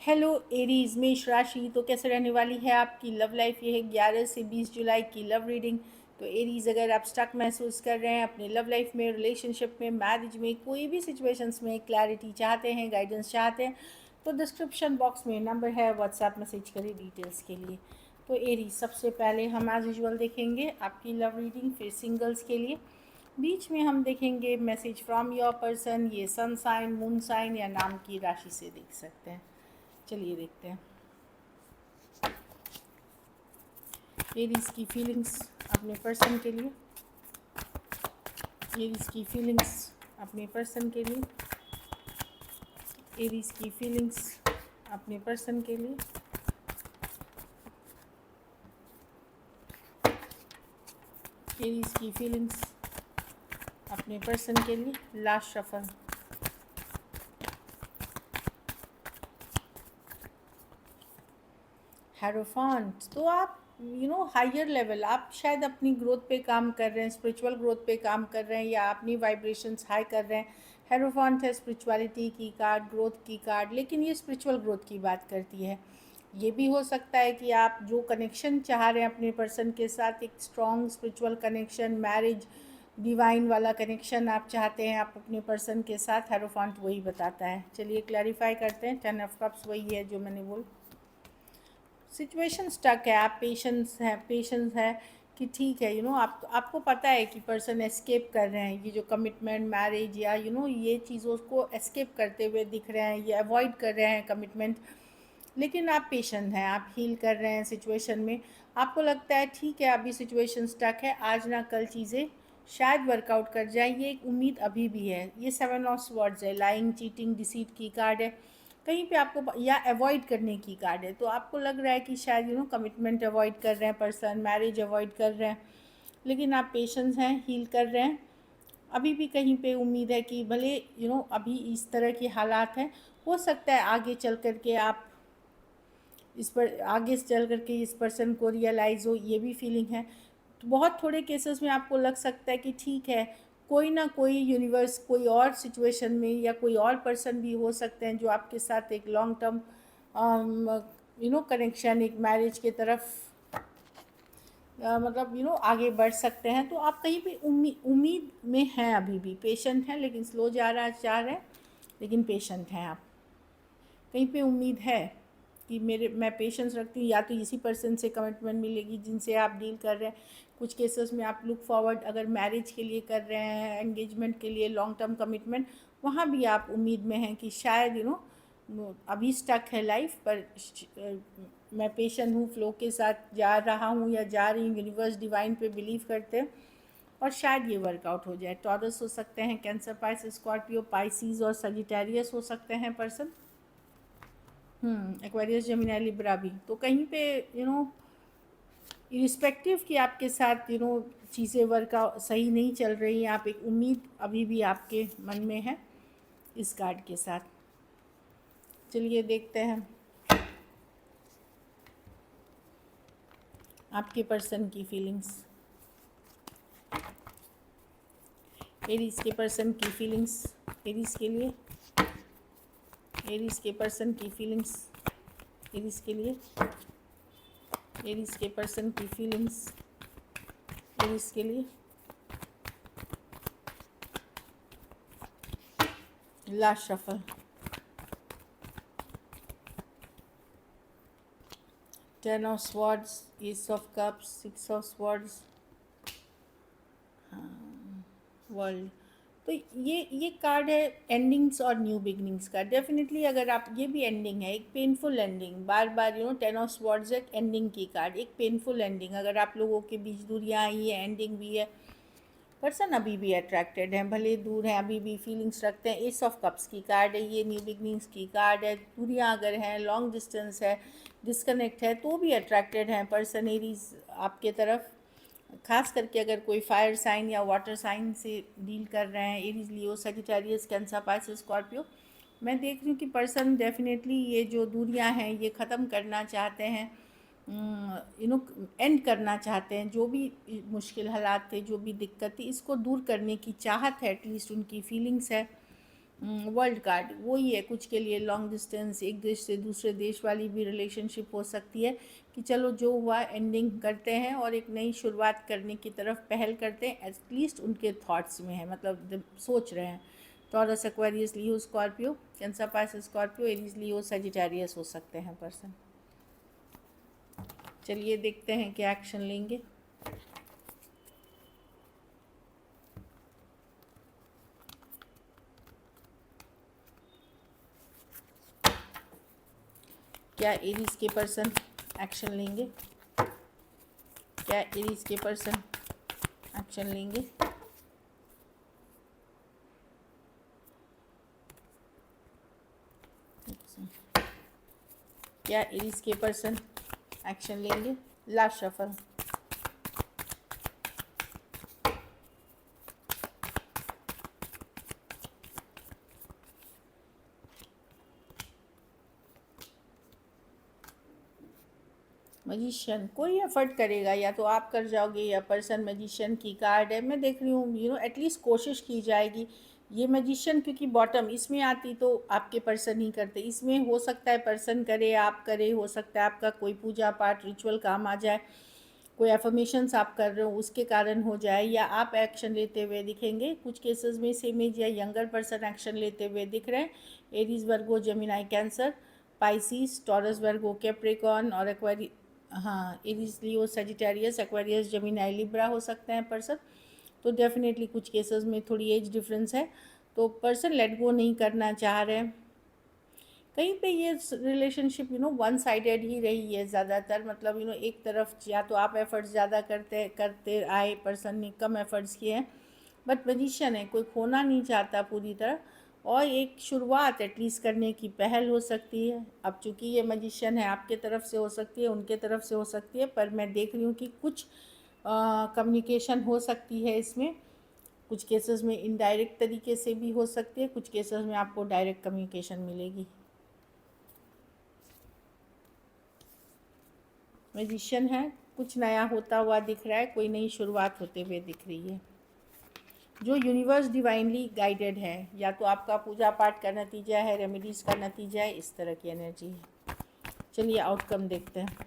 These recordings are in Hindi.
हेलो एरीज मेष राशि, तो कैसे रहने वाली है आपकी लव लाइफ। ये है 11 से 20 जुलाई की लव रीडिंग। तो एरीज, अगर आप स्टक महसूस कर रहे हैं अपनी लव लाइफ में, रिलेशनशिप में, मैरिज में, कोई भी सिचुएशंस में क्लैरिटी चाहते हैं, गाइडेंस चाहते हैं, तो डिस्क्रिप्शन बॉक्स में नंबर है, व्हाट्सएप मैसेज करिए डिटेल्स के लिए। तो एरीज, सबसे पहले हम एज यूजुअल देखेंगे आपकी लव रीडिंग, फिर सिंगल्स के लिए। बीच में हम देखेंगे मैसेज फ्रॉम योर पर्सन। ये सन साइन, मून साइन या नाम की राशि से देख सकते हैं। चलिए देखते हैं एरीज की फीलिंग्स अपने पर्सन के लिए। एरीज की फीलिंग्स अपने पर्सन के लिए। एरीज की फीलिंग्स अपने पर्सन के लिए। एरीज की फीलिंग्स अपने पर्सन के लिए। Last shuffle. हेरोफांट, तो आप हायर लेवल, आप शायद अपनी ग्रोथ पे काम कर रहे हैं, स्पिरिचुअल ग्रोथ पे काम कर रहे हैं, या अपनी वाइब्रेशंस हाई कर रहे हैं। हेरोफांट है स्पिरिचुअलिटी की कार्ड, ग्रोथ की कार्ड, लेकिन ये स्पिरिचुअल ग्रोथ की बात करती है। ये भी हो सकता है कि आप जो कनेक्शन चाह रहे हैं अपने पर्सन के साथ, एक strong spiritual connection, marriage, divine वाला कनेक्शन आप चाहते हैं आप अपने पर्सन के साथ। हेरोफांट वही बताता है। चलिए क्लैरिफाई करते हैं। 10 ऑफ कप्स वही है जो मैंने बोला। सिचुएशन स्टक है, आप पेशेंस है कि ठीक है, आपको पता है कि पर्सन एस्केप कर रहे हैं, ये जो कमिटमेंट, मैरिज या ये चीज़ों को एस्केप करते हुए दिख रहे हैं, ये अवॉइड कर रहे हैं कमिटमेंट। लेकिन आप पेशेंट हैं, आप हील कर रहे हैं सिचुएशन में। आपको लगता है ठीक है, अभी सिचुएशन स्टक है, आज ना कल चीज़ें शायद वर्कआउट कर जाए, ये एक उम्मीद अभी भी है। ये 7 ऑफ स्वॉर्ड्स है, लाइंग, चीटिंग, डिसीट की कार्ड है। कहीं पे आपको, या अवॉइड करने की कार्ड है, तो आपको लग रहा है कि शायद कमिटमेंट अवॉइड कर रहे हैं पर्सन, मैरिज अवॉइड कर रहे हैं। लेकिन आप पेशेंस हैं, हील कर रहे हैं। अभी भी कहीं पे उम्मीद है कि भले अभी इस तरह के हालात हैं, हो सकता है आगे चल कर के आप आगे चल करके इस पर्सन को रियलाइज़ हो, ये भी फीलिंग है। तो बहुत थोड़े केसेस में आपको लग सकता है कि ठीक है, कोई ना कोई यूनिवर्स कोई और सिचुएशन में, या कोई और पर्सन भी हो सकते हैं जो आपके साथ एक लॉन्ग टर्म कनेक्शन, एक मैरिज के तरफ मतलब आगे बढ़ सकते हैं। तो आप कहीं पे उम्मीद में हैं, अभी भी पेशेंट हैं, लेकिन स्लो चाह रहे हैं, लेकिन पेशेंट हैं आप। कहीं पे उम्मीद है कि मैं पेशेंस रखती हूँ, या तो इसी पर्सन से कमिटमेंट मिलेगी जिनसे आप डील कर रहे हैं। कुछ केसेस में आप लुक फॉरवर्ड अगर मैरिज के लिए कर रहे हैं, एंगेजमेंट के लिए, लॉन्ग टर्म कमिटमेंट, वहाँ भी आप उम्मीद में हैं कि शायद अभी स्टक है लाइफ पर, मैं पेशेंट हूँ, फ्लो के साथ जा रहा हूँ या जा रही हूँ, यूनिवर्स डिवाइन पे बिलीव करते हैं, और शायद ये वर्कआउट हो जाए। टॉरस हो सकते हैं, कैंसर, पाइस, स्कॉर्पियो, पाइसीज और सजिटेरियस हो सकते हैं पर्सन। एक्वेरियस, जेमिनी, लिब्रा भी। तो कहीं पे इरिस्पेक्टिव कि आपके साथ चीज़ें वर्क सही नहीं चल रही हैं, आप एक उम्मीद अभी भी आपके मन में है इस कार्ड के साथ। चलिए देखते हैं आपके पर्सन की फीलिंग्स। एरीज के पर्सन की फीलिंग्स, एरीज के लिए। एरीज के पर्सन की फीलिंग्स, एरीज के लिए। एरीज के पर्सन की फीलिंग्स, एरीज के लिए। Last shuffle. 10 of swords, S of cups, 6 of swords, world. तो ये कार्ड है एंडिंग्स और न्यू बिगनिंग्स का। डेफिनेटली अगर आप, ये भी एंडिंग है, एक painful ending, bar bar 10 of swords एक एंडिंग की कार्ड, एक पेनफुल एंडिंग। अगर आप लोगों के बीच दूरियां आई है, एंडिंग भी है, पर्सन अभी भी अट्रैक्टेड हैं, भले दूर हैं, अभी भी फीलिंग्स रखते हैं। एस ऑफ कप्स की कार्ड है, ये न्यू बिगनिंग्स की कार्ड है। दूरियां अगर हैं, लॉन्ग डिस्टेंस है, डिस्कनेक्ट है, तो भी अट्रैक्टेड हैं पर्सन एरीज आपके तरफ। खास करके अगर कोई फायर साइन या वाटर साइन से डील कर रहे हैं, Aries, Leo, Sagittarius, cancer, Pisces, Scorpio, मैं देख रही हूँ कि पर्सन डेफिनेटली ये जो दूरियां हैं ये ख़त्म करना चाहते हैं, एंड करना चाहते हैं। जो भी मुश्किल हालात थे, जो भी दिक्कत थी, इसको दूर करने की चाहत है, एटलीस्ट उनकी फीलिंग्स है। वर्ल्ड कार्ड वही है, कुछ के लिए लॉन्ग डिस्टेंस, एक देश से दूसरे देश वाली भी रिलेशनशिप हो सकती है कि चलो जो हुआ एंडिंग करते हैं और एक नई शुरुआत करने की तरफ पहल करते हैं, एटलीस्ट उनके थॉट्स में है, मतलब सोच रहे हैं। Taurus, Aquarius, Leo, Scorpio, Cancer, Pisces, Scorpio, Aries, Leo, Sagittarius हो सकते हैं पर्सन। चलिए देखते हैं क्या एक्शन लेंगे। क्या एरीज के पर्सन एक्शन लेंगे? क्या एरीज के पर्सन एक्शन लेंगे? क्या एरीज के पर्सन एक्शन लेंगे? Last shuffle. मजिशियन कोई एफर्ट करेगा, या तो आप कर जाओगे या पर्सन। मजिशियन की कार्ड है, मैं देख रही हूँ एटलीस्ट कोशिश की जाएगी। ये मजिशियन क्योंकि बॉटम इसमें आती तो आपके पर्सन ही करते, इसमें हो सकता है पर्सन करे, आप करे, हो सकता है आपका कोई पूजा पाठ रिचुअल काम आ जाए, कोई एफर्मेशंस आप कर रहे हो उसके कारण हो जाए, या आप एक्शन लेते हुए दिखेंगे। कुछ केसेस में सेमेज या यंगर पर्सन एक्शन लेते हुए दिख रहे हैं। एरीज, वर्गो, Gemini, cancer, Pisces, taurus, Virgo, Capricorn और एक्वेरी, हाँ Aries, Leo, Sagittarius, Aquarius, Gemini, Libra हो सकते हैं पर्सन। तो डेफिनेटली कुछ केसेस में थोड़ी एज डिफरेंस है, तो पर्सन लेट गो नहीं करना चाह रहे हैं। कहीं पे ये रिलेशनशिप वन साइडेड ही रही है ज़्यादातर, मतलब एक तरफ या तो आप एफर्ट्स ज़्यादा करते करते आए, पर्सन ने कम एफर्ट्स किए हैं। बट मजिशियन है, कोई खोना नहीं चाहता पूरी तरह, और एक शुरुआत एटलीस्ट करने की पहल हो सकती है। अब चूँकि ये मजिशियन है, आपके तरफ से हो सकती है, उनके तरफ से हो सकती है, पर मैं देख रही हूँ कि कुछ कम्युनिकेशन हो सकती है इसमें। कुछ केसेस में इनडायरेक्ट तरीके से भी हो सकती है, कुछ केसेस में आपको डायरेक्ट कम्युनिकेशन मिलेगी। मैजिशियन है, कुछ नया होता हुआ दिख रहा है, कोई नई शुरुआत होते हुए दिख रही है जो यूनिवर्स डिवाइनली गाइडेड है, या तो आपका पूजा पाठ का नतीजा है, रेमेडीज़ का नतीजा है, इस तरह की एनर्जी है। चलिए आउटकम देखते हैं।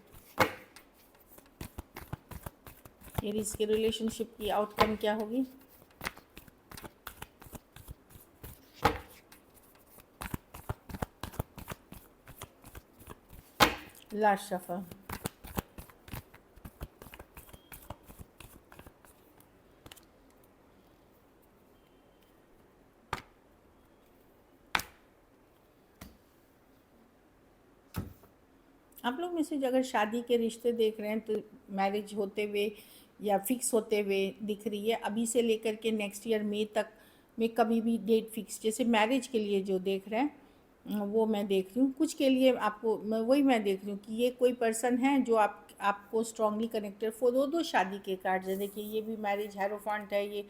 एरीज के रिलेशनशिप की आउटकम क्या होगी? Last shuffle. आप लोग में से अगर शादी के रिश्ते देख रहे हैं तो मैरिज होते हुए या फिक्स होते हुए दिख रही है। अभी से लेकर के नेक्स्ट ईयर मई तक में कभी भी डेट फिक्स, जैसे मैरिज के लिए जो देख रहे हैं वो मैं देख रही हूँ। कुछ के लिए आपको मैं देख रही हूँ कि ये कोई पर्सन है जो आपको स्ट्रांगली कनेक्टेड। दो शादी के कार्ड्स हैं, देखिए ये भी मैरिज हेरोफेंट है, ये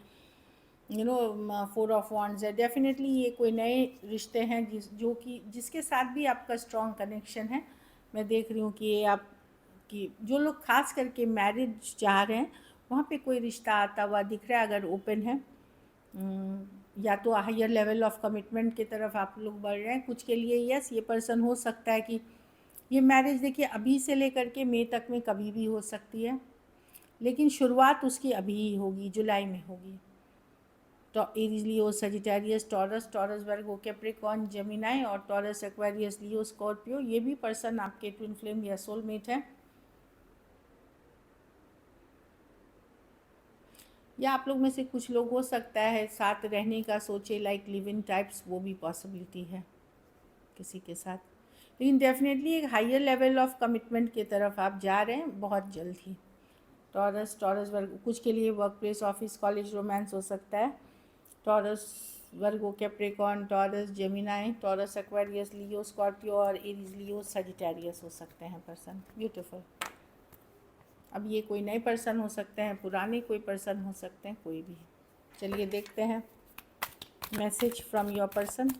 फोर ऑफ वॉन्ड्स है। डेफिनेटली ये कोई नए रिश्ते हैं जिसके साथ भी आपका स्ट्रॉन्ग कनेक्शन है। मैं देख रही हूँ कि ये आप कि जो लोग खास करके मैरिज चाह रहे हैं वहाँ पे कोई रिश्ता आता हुआ दिख रहा है, अगर ओपन है। या तो हायर लेवल ऑफ कमिटमेंट की तरफ आप लोग बढ़ रहे हैं। कुछ के लिए यस, ये पर्सन हो सकता है कि ये मैरिज देखिए अभी से लेकर के मई तक में कभी भी हो सकती है, लेकिन शुरुआत उसकी अभी ही होगी, जुलाई में होगी। तो Aries, Leo, Sagittarius, taurus, taurus, Virgo, Capricorn, Gemini और टॉरस, एक्वेरियस, लियो, स्कॉर्पियो, ये भी पर्सन आपके ट्विन फ्लेम या सोलमेट है। या आप लोग में से कुछ लोग हो सकता है साथ रहने का सोचे, लाइक लिव इन टाइप्स, वो भी पॉसिबिलिटी है किसी के साथ। लेकिन डेफिनेटली एक हायर लेवल ऑफ कमिटमेंट की तरफ आप जा रहे हैं बहुत जल्द ही। टॉरस वर्ग, कुछ के लिए work place, office, college, romance हो सकता है। Taurus, Virgo, Capricorn, Taurus, Gemini, Taurus, Aquarius, Leo, Scorpio और एरीज, लियो, सजिटेरियस हो सकते हैं पर्सन। ब्यूटीफुल। अब ये कोई नए पर्सन हो सकते हैं, पुराने कोई पर्सन हो सकते हैं, कोई भी। चलिए देखते हैं message from your person.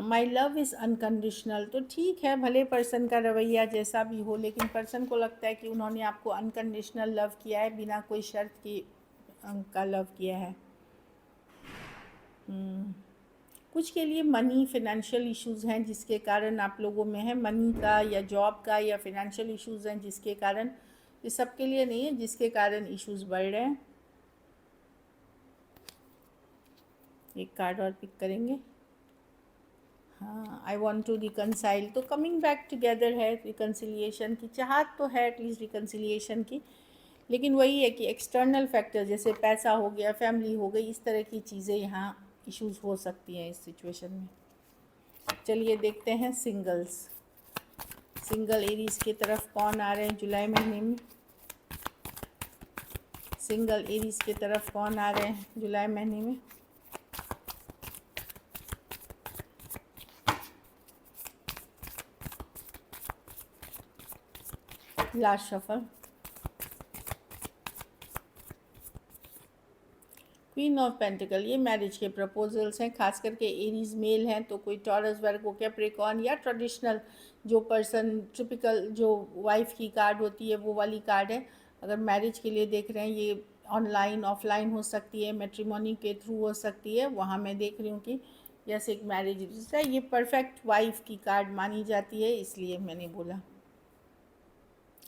My love is unconditional, तो ठीक है, भले पर्सन का रवैया जैसा भी हो, लेकिन पर्सन को लगता है कि उन्होंने आपको अनकंडीशनल लव किया है, बिना कोई शर्त की का लव किया है। कुछ के लिए मनी फिनेंशियल इश्यूज़ हैं जिसके कारण आप लोगों में है, मनी का या जॉब का या फिनेंशियल इश्यूज़ हैं जिसके कारण, ये सब के लिए नहीं है, जिसके कारण इश्यूज़ बढ़ रहे हैं। एक कार्ड और पिक करेंगे। हाँ, आई वॉन्ट टू रिकनसाइल, तो कमिंग बैक टुगेदर है, रिकन्सिलिएशन की चाहत तो है, एटलीस्ट रिकन्सिलिएशन की, लेकिन वही है कि एक्सटर्नल फैक्टर जैसे पैसा हो गया, फैमिली हो गई, इस तरह की चीज़ें यहाँ इश्यूज़ हो सकती हैं इस सिचुएशन में। चलिए देखते हैं सिंगल्स, सिंगल एरीज की तरफ कौन आ रहे हैं जुलाई महीने में। सिंगल एरीज की तरफ कौन आ रहे हैं जुलाई महीने में। Last shuffle, queen of pentacle, ये मैरिज के प्रपोजल्स हैं, खास करके एरीज मेल हैं तो कोई टॉरस, वर्गो, कैप्रिकॉर्न या ट्रेडिशनल जो पर्सन टिपिकल जो वाइफ की कार्ड होती है वो वाली कार्ड है। अगर मैरिज के लिए देख रहे हैं, ये ऑनलाइन ऑफलाइन हो सकती है, मैट्रिमोनी के थ्रू हो सकती है, वहाँ मैं देख रही हूँ कि जैसे एक मैरिज रजिस्टर है, ये परफेक्ट वाइफ की कार्ड मानी जाती है, इसलिए मैंने बोला।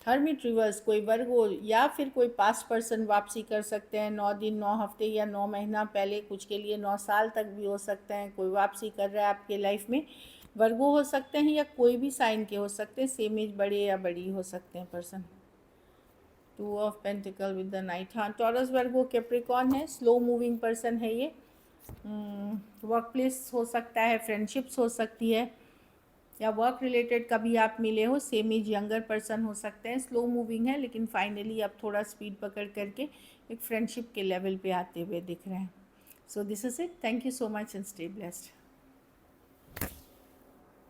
हर्मिट रिवर्स, कोई वर्ग हो या फिर कोई पास्ट पर्सन वापसी कर सकते हैं, 9 दिन 9 हफ्ते या 9 महीना पहले, कुछ के लिए 9 साल तक भी हो सकते हैं, कोई वापसी कर रहा है आपके लाइफ में। वर्गो हो सकते हैं या कोई भी साइन के हो सकते हैं, सेम एज बड़े या बड़ी हो सकते हैं person. 2 of pentacle with the night, हाँ टॉरस, वर्गो, कैप्रिकॉर्न है, स्लो मूविंग पर्सन है ये। वर्क प्लेस हो सकता है, फ्रेंडशिप्स हो सकती है, या वर्क रिलेटेड कभी आप मिले हो, सेम एज यंगर पर्सन हो सकते हैं, स्लो मूविंग है लेकिन फाइनली अब थोड़ा स्पीड पकड़ करके एक फ्रेंडशिप के लेवल पे आते हुए दिख रहे हैं। So this is it, thank you so much and stay blessed.